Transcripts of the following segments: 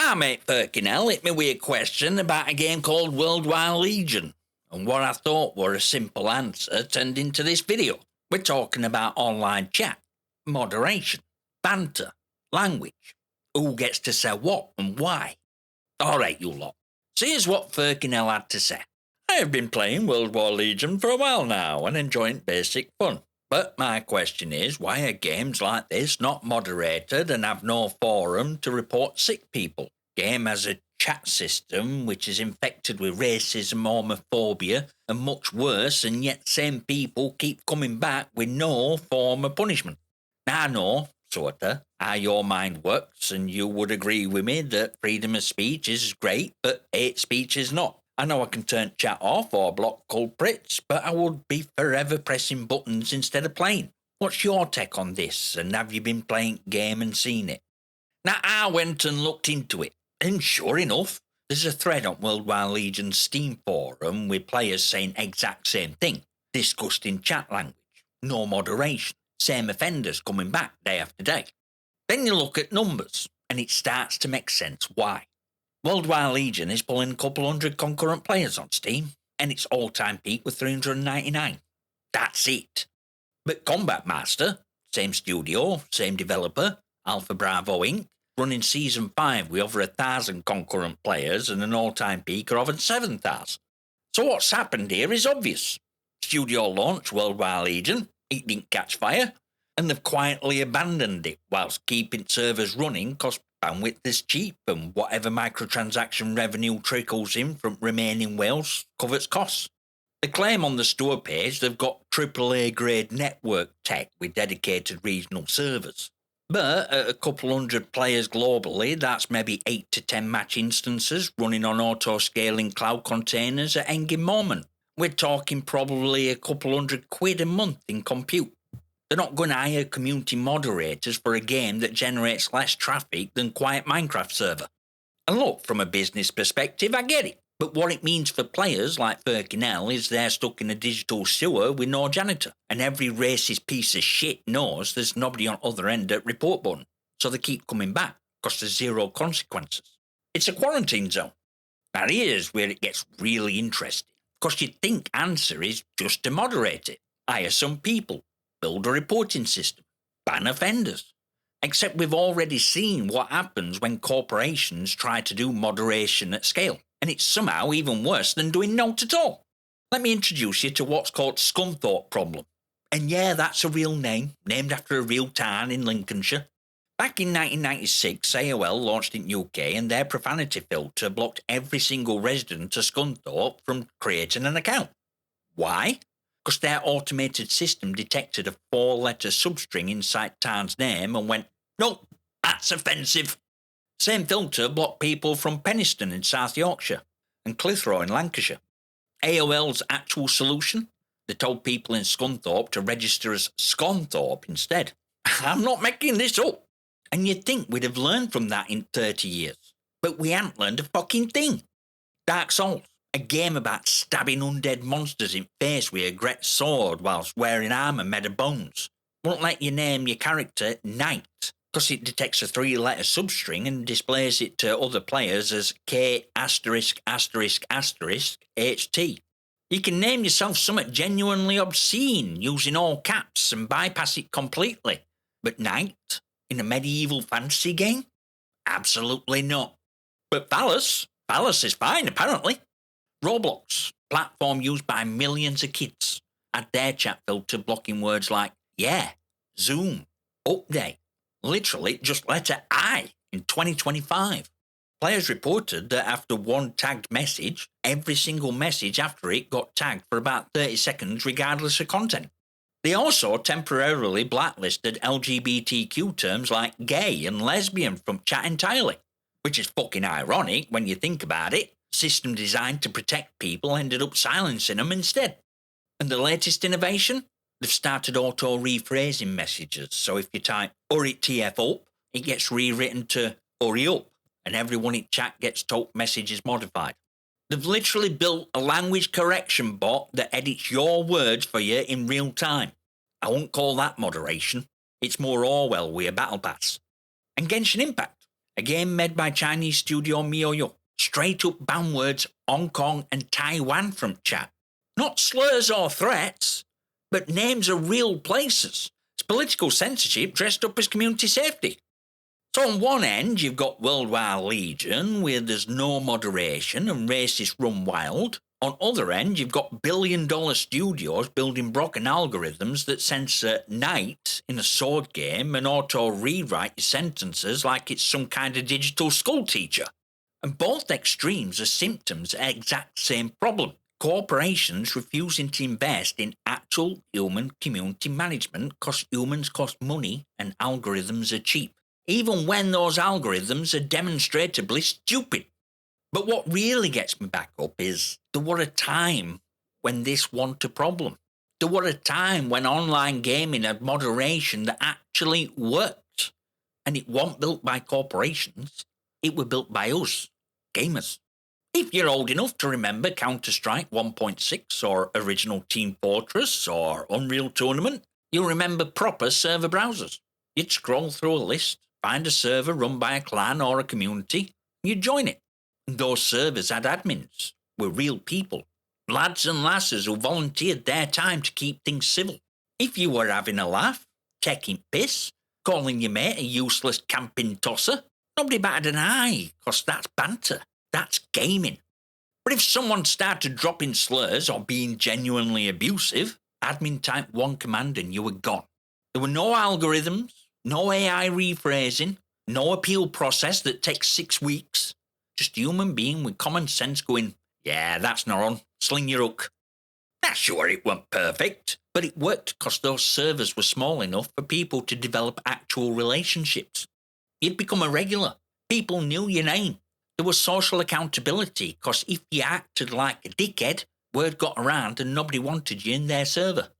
Our mate Ferkinell hit me with a question about a game called Worldwide Legion, and what I thought were a simple answer turned into this video. We're talking about online chat, moderation, banter, language, who gets to say what and why. Alright, you lot. So here's what Ferkinell had to say. I have been playing World War Legion for a while now and enjoying basic fun. But my question is, why are games like this not moderated and have no forum to report sick people? Game has a chat system which is infected with racism, homophobia and much worse, and yet same people keep coming back with no form of punishment. Now I know, sorta, how your mind works, and you would agree with me that freedom of speech is great, but hate speech is not. I know I can turn chat off or block culprits, but I would be forever pressing buttons instead of playing. What's your take on this, and have you been playing game and seen it? Now, I went and looked into it, and sure enough, there's a thread on Worldwide Legion's Steam forum with players saying exact same thing. Disgusting chat language, no moderation, same offenders coming back day after day. Then you look at numbers, and it starts to make sense why. Worldwide Legion is pulling a couple hundred concurrent players on Steam, and its all-time peak was 399. That's it. But Combat Master, same studio, same developer, Alpha Bravo Inc., running Season 5 with over 1,000 concurrent players and an all-time peak of over 7,000. So what's happened here is obvious. Studio launched Worldwide Legion, it didn't catch fire, and they've quietly abandoned it whilst keeping servers running because bandwidth is cheap and whatever microtransaction revenue trickles in from remaining whales covers costs. They claim on the store page they've got AAA grade network tech with dedicated regional servers. But at a couple hundred players globally, that's maybe 8 to 10 match instances running on auto-scaling cloud containers at any moment. We're talking probably a couple £100 a month in compute. They're not going to hire community moderators for a game that generates less traffic than Quiet Minecraft server. And look, from a business perspective, I get it. But what it means for players like Ferkinell is they're stuck in a digital sewer with no janitor. And every racist piece of shit knows there's nobody on the other end at report button. So they keep coming back because there's zero consequences. It's a quarantine zone. Now here's where it gets really interesting. Because you'd think answer is just to moderate it. Hire some people. Build a reporting system, ban offenders. Except we've already seen what happens when corporations try to do moderation at scale, and it's somehow even worse than doing naught at all. Let me introduce you to what's called Scunthorpe problem. And yeah, that's a real name, named after a real town in Lincolnshire. Back in 1996, AOL launched in UK and their profanity filter blocked every single resident of Scunthorpe from creating an account. Why? Because their automated system detected a 4-letter substring inside town's name and went, nope, that's offensive. Same filter blocked people from Penistone in South Yorkshire and Clitheroe in Lancashire. AOL's actual solution? They told people in Scunthorpe to register as Scunthorpe instead. I'm not making this up. And you'd think we'd have learned from that in 30 years. But we haven't learned a fucking thing. Dark Souls. A game about stabbing undead monsters in face with a great sword whilst wearing armour made of bones. Won't let you name your character Knight, because it detects a 3-letter substring and displays it to other players as K*******HT. You can name yourself something genuinely obscene using all caps and bypass it completely. But Knight? In a medieval fantasy game? Absolutely not. But Phallus is fine apparently. Roblox, platform used by millions of kids, had their chat filter blocking words like yeah, Zoom, update, literally just letter I in 2025. Players reported that after one tagged message, every single message after it got tagged for about 30 seconds regardless of content. They also temporarily blacklisted LGBTQ terms like gay and lesbian from chat entirely, which is fucking ironic when you think about it. System designed to protect people ended up silencing them instead. And the latest innovation? They've started auto-rephrasing messages, so if you type "hurry TF up," it gets rewritten to "hurry up," and everyone in chat gets told message is modified. They've literally built a language correction bot that edits your words for you in real time. I won't call that moderation. It's more Orwell with a battle pass. And Genshin Impact. a game made by Chinese studio MiYoYo. Straight up ban words Hong Kong and Taiwan from chat. Not slurs or threats, but names of real places. It's political censorship dressed up as community safety. So on one end, you've got World Wide Legion, where there's no moderation and racists run wild. On other end, you've got billion-dollar studios building broken algorithms that censor knight in a sword game and auto-rewrite your sentences like it's some kind of digital school teacher. And both extremes are symptoms of the exact same problem. Corporations refusing to invest in actual human community management because humans cost money and algorithms are cheap, even when those algorithms are demonstrably stupid. But what really gets me back up is there were a time when this wasn't a problem. There were a time when online gaming had moderation that actually worked. And it wasn't built by corporations. It was built by us, gamers. If you're old enough to remember Counter-Strike 1.6 or original Team Fortress or Unreal Tournament, you'll remember proper server browsers. You'd scroll through a list, find a server run by a clan or a community, and you'd join it. And those servers had admins, were real people, lads and lasses who volunteered their time to keep things civil. If you were having a laugh, taking piss, calling your mate a useless camping tosser, nobody batted an eye, because that's banter. That's gaming. But if someone started dropping slurs or being genuinely abusive, admin typed one command and you were gone. There were no algorithms, no AI rephrasing, no appeal process that takes 6 weeks. Just a human being with common sense going, yeah, that's not on, sling your hook. Now, sure, it weren't perfect, but it worked because those servers were small enough for people to develop actual relationships. You'd become a regular. People knew your name. There was social accountability because if you acted like a dickhead, word got around and nobody wanted you in their server.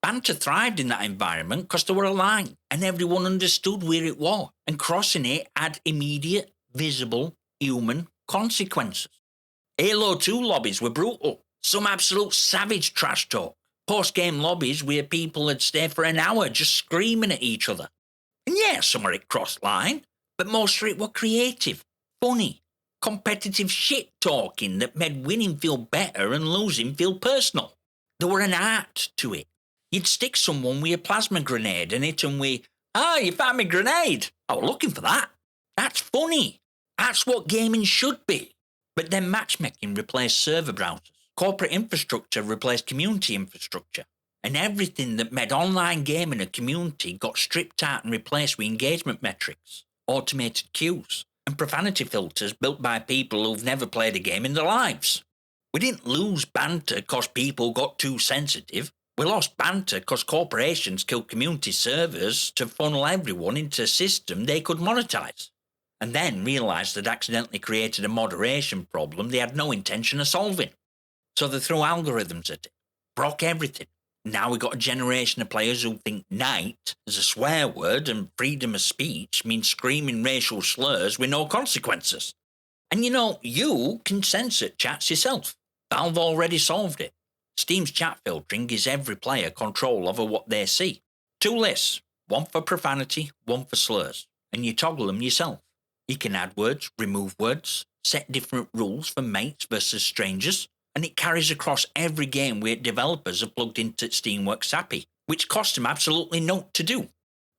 Banter thrived in that environment because there were a line and everyone understood where it was, and crossing it had immediate, visible, human consequences. Halo 2 lobbies were brutal. Some absolute savage trash talk. Post-game lobbies where people would stay for an hour just screaming at each other. And yeah, some of it crossed line, but most of it were creative, funny, competitive shit talking that made winning feel better and losing feel personal. There were an art to it. You'd stick someone with a plasma grenade and hit them with, you found me grenade. I was looking for that. That's funny. That's what gaming should be. But then matchmaking replaced server browsers. Corporate infrastructure replaced community infrastructure. And everything that made online gaming a community got stripped out and replaced with engagement metrics, automated queues, and profanity filters built by people who've never played a game in their lives. We didn't lose banter because people got too sensitive. We lost banter because corporations killed community servers to funnel everyone into a system they could monetize, and then realised they'd accidentally created a moderation problem they had no intention of solving. So they threw algorithms at it, broke everything. Now we've got a generation of players who think knight is a swear word and freedom of speech means screaming racial slurs with no consequences. And you can censor chats yourself. Valve already solved it. Steam's chat filtering gives every player control over what they see. 2 lists, one for profanity, one for slurs, and you toggle them yourself. You can add words, remove words, set different rules for mates versus strangers, and it carries across every game where developers have plugged into Steamworks API, which costs them absolutely naught to do.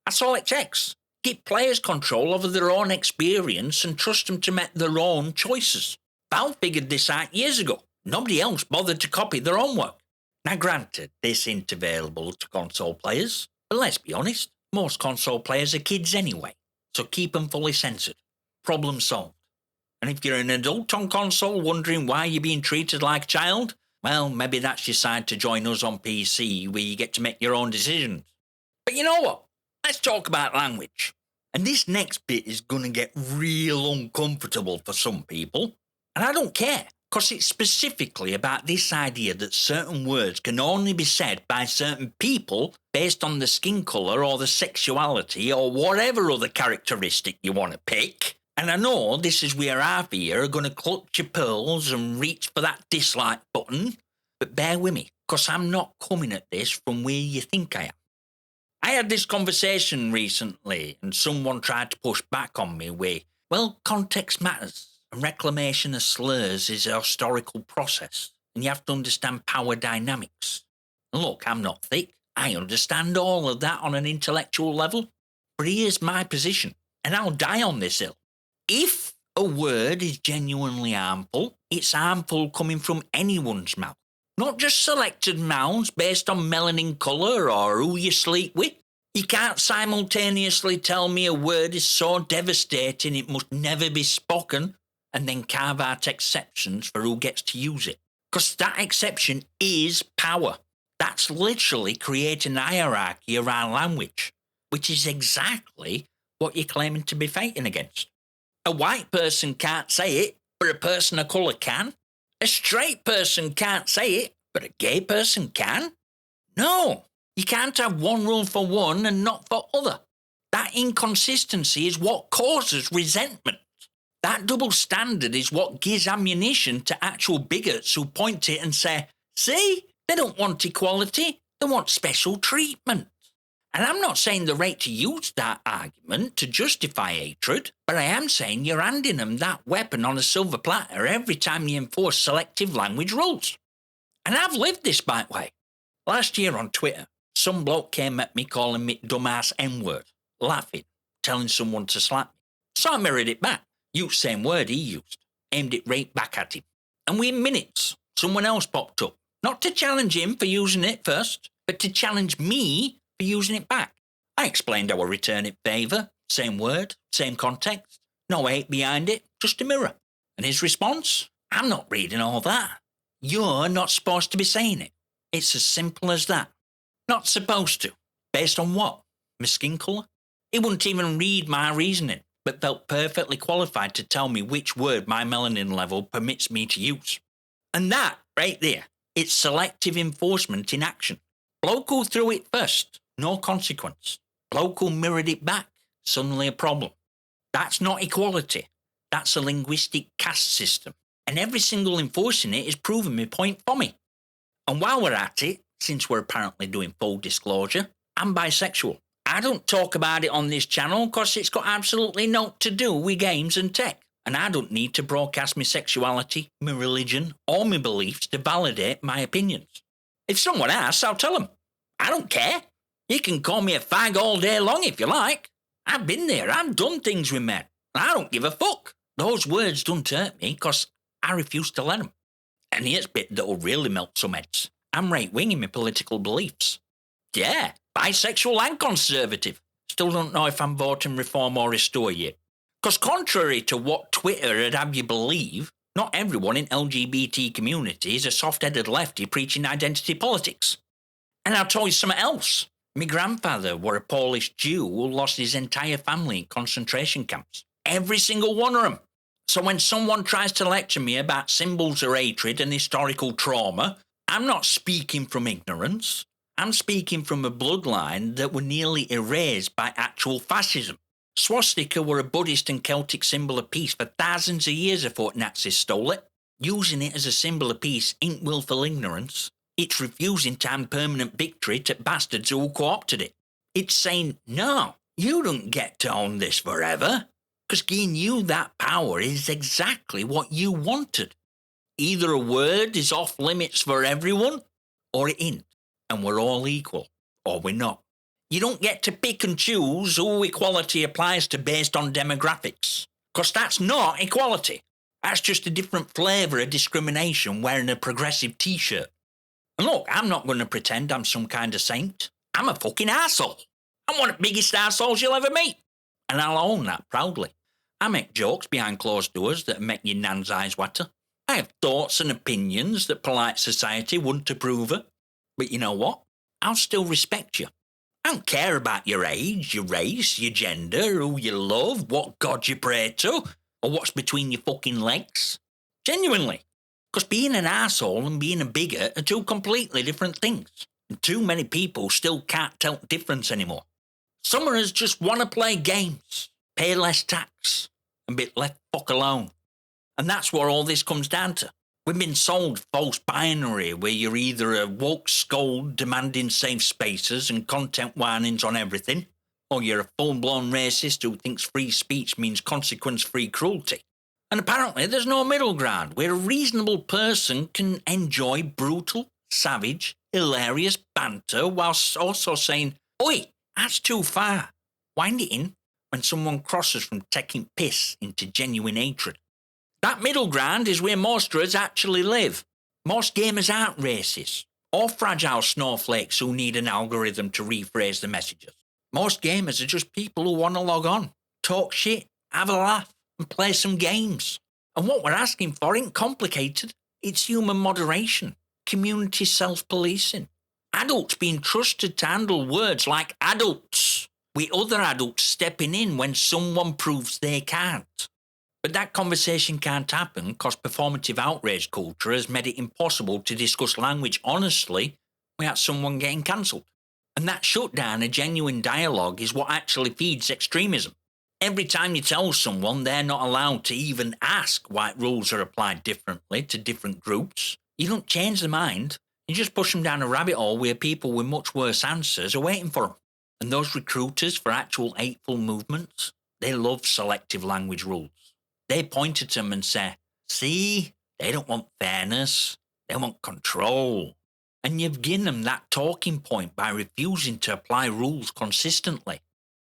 That's all it takes. Give players control over their own experience and trust them to make their own choices. Valve figured this out years ago. Nobody else bothered to copy their own work. Now granted, this isn't available to console players, but let's be honest, most console players are kids anyway, so keep them fully censored. Problem solved. And if you're an adult on console wondering why you're being treated like a child, well, maybe that's your side to join us on PC where you get to make your own decisions. But you know what? Let's talk about language. And this next bit is going to get real uncomfortable for some people. And I don't care, because it's specifically about this idea that certain words can only be said by certain people based on the skin colour or the sexuality or whatever other characteristic you want to pick. And I know this is where half of you are going to clutch your pearls and reach for that dislike button, but bear with me, because I'm not coming at this from where you think I am. I had this conversation recently, and someone tried to push back on me with, Well, context matters, and reclamation of slurs is a historical process, and you have to understand power dynamics. And look, I'm not thick. I understand all of that on an intellectual level. But here's my position, and I'll die on this hill. If a word is genuinely harmful, it's harmful coming from anyone's mouth, not just selected mouths based on melanin colour or who you sleep with. You can't simultaneously tell me a word is so devastating it must never be spoken and then carve out exceptions for who gets to use it. Because that exception is power. That's literally creating a hierarchy around language, which is exactly what you're claiming to be fighting against. A white person can't say it, but a person of colour can. A straight person can't say it, but a gay person can. No, you can't have one rule for one and not for other. That inconsistency is what causes resentment. That double standard is what gives ammunition to actual bigots who point to it and say, see, they don't want equality, they want special treatment. And I'm not saying the right to use that argument to justify hatred, but I am saying you're handing them that weapon on a silver platter every time you enforce selective language rules. And I've lived this my way. Last year on Twitter, some bloke came at me calling me dumbass N-word, laughing, telling someone to slap me. So I mirrored it back, used the same word he used, aimed it right back at him. And within minutes, someone else popped up, not to challenge him for using it first, but to challenge me for using it back. I explained how I return it favour, same word, same context, no hate behind it, just a mirror. And his response? I'm not reading all that. You're not supposed to be saying it. It's as simple as that. Not supposed to. Based on what? My skin colour? He wouldn't even read my reasoning, but felt perfectly qualified to tell me which word my melanin level permits me to use. And that, right there, it's selective enforcement in action. Bloke who threw it first, no consequence. Bloke who mirrored it back, suddenly a problem. That's not equality. That's a linguistic caste system. And every single enforcing it is proving my point for me. And while we're at it, since we're apparently doing full disclosure, I'm bisexual. I don't talk about it on this channel because it's got absolutely naught to do with games and tech. And I don't need to broadcast my sexuality, my religion, or my beliefs to validate my opinions. If someone asks, I'll tell them. I don't care. You can call me a fag all day long if you like. I've been there. I've done things with men. And I don't give a fuck. Those words don't hurt me because I refuse to let them. And here's a bit that'll really melt some heads. I'm right-wing in my political beliefs. Yeah, bisexual and conservative. Still don't know if I'm voting Reform or Restore yet. Because contrary to what Twitter would have you believe, not everyone in LGBT community is a soft-headed lefty preaching identity politics. And I'll tell you something else. My grandfather were a Polish Jew who lost his entire family in concentration camps. Every single one of them. So when someone tries to lecture me about symbols of hatred and historical trauma, I'm not speaking from ignorance. I'm speaking from a bloodline that were nearly erased by actual fascism. Swastika were a Buddhist and Celtic symbol of peace for thousands of years before Nazis stole it. Using it as a symbol of peace ain't willful ignorance. It's refusing to hand permanent victory to bastards who co-opted it. It's saying, no, you don't get to own this forever. Because giving you that power is exactly what you wanted. Either a word is off limits for everyone, or it ain't, and we're all equal, or we're not. You don't get to pick and choose who equality applies to based on demographics, because that's not equality. That's just a different flavour of discrimination wearing a progressive t-shirt. And look, I'm not going to pretend I'm some kind of saint. I'm a fucking arsehole. I'm one of the biggest arseholes you'll ever meet. And I'll own that proudly. I make jokes behind closed doors that make your nan's eyes water. I have thoughts and opinions that polite society wouldn't approve of. But you know what? I'll still respect you. I don't care about your age, your race, your gender, who you love, what god you pray to, or what's between your fucking legs. Genuinely. Because being an arsehole and being a bigot are two completely different things. And too many people still can't tell the difference anymore. Some of us just want to play games, pay less tax, and be left fuck alone. And that's what all this comes down to. We've been sold false binary where you're either a woke scold demanding safe spaces and content warnings on everything, or you're a full-blown racist who thinks free speech means consequence-free cruelty. And apparently there's no middle ground where a reasonable person can enjoy brutal, savage, hilarious banter whilst also saying, "Oi, that's too far. Wind it in," when someone crosses from taking piss into genuine hatred. That middle ground is where most of us actually live. Most gamers aren't racist or fragile snowflakes who need an algorithm to rephrase the messages. Most gamers are just people who want to log on, talk shit, have a laugh, and play some games. And what we're asking for ain't complicated. It's human moderation, community self-policing, adults being trusted to handle words like adults, with other adults stepping in when someone proves they can't. But that conversation can't happen because performative outrage culture has made it impossible to discuss language honestly without someone getting cancelled. And that shutdown of genuine dialogue is what actually feeds extremism. Every time you tell someone they're not allowed to even ask why rules are applied differently to different groups, you don't change their mind. You just push them down a rabbit hole where people with much worse answers are waiting for them. And those recruiters for actual hateful movements, they love selective language rules. They point at them and say, "See, they don't want fairness, they want control." And you've given them that talking point by refusing to apply rules consistently.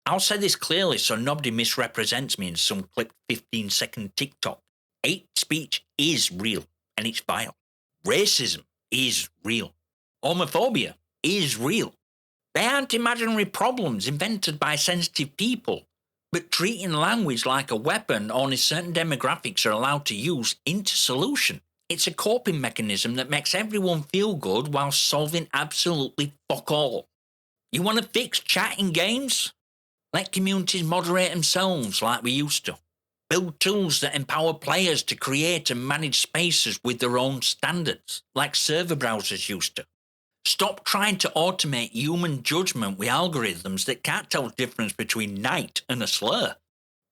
I'll say this clearly so nobody misrepresents me in some clipped 15-second TikTok. Hate speech is real, and it's vile. Racism is real. Homophobia is real. They aren't imaginary problems invented by sensitive people, but treating language like a weapon only certain demographics are allowed to use into solution. It's a coping mechanism that makes everyone feel good while solving absolutely fuck all. You want to fix chatting games? Let communities moderate themselves like we used to. Build tools that empower players to create and manage spaces with their own standards, like server browsers used to. Stop trying to automate human judgment with algorithms that can't tell the difference between knight and a slur.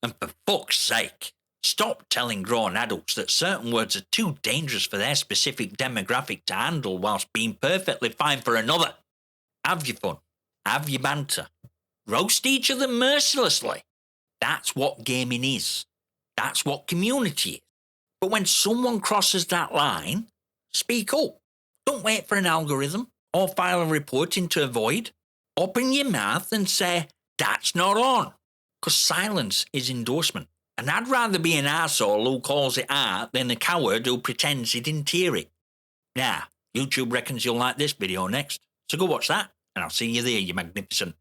And for fuck's sake, stop telling grown adults that certain words are too dangerous for their specific demographic to handle whilst being perfectly fine for another. Have your fun. Have your banter. Roast each other mercilessly. That's what gaming is. That's what community is. But when someone crosses that line, speak up. Don't wait for an algorithm or file a report into a void. Open your mouth and say, "That's not on." Because silence is endorsement. And I'd rather be an arsehole who calls it art than a coward who pretends he didn't hear it. Now, YouTube reckons you'll like this video next, so go watch that, and I'll see you there, you magnificent.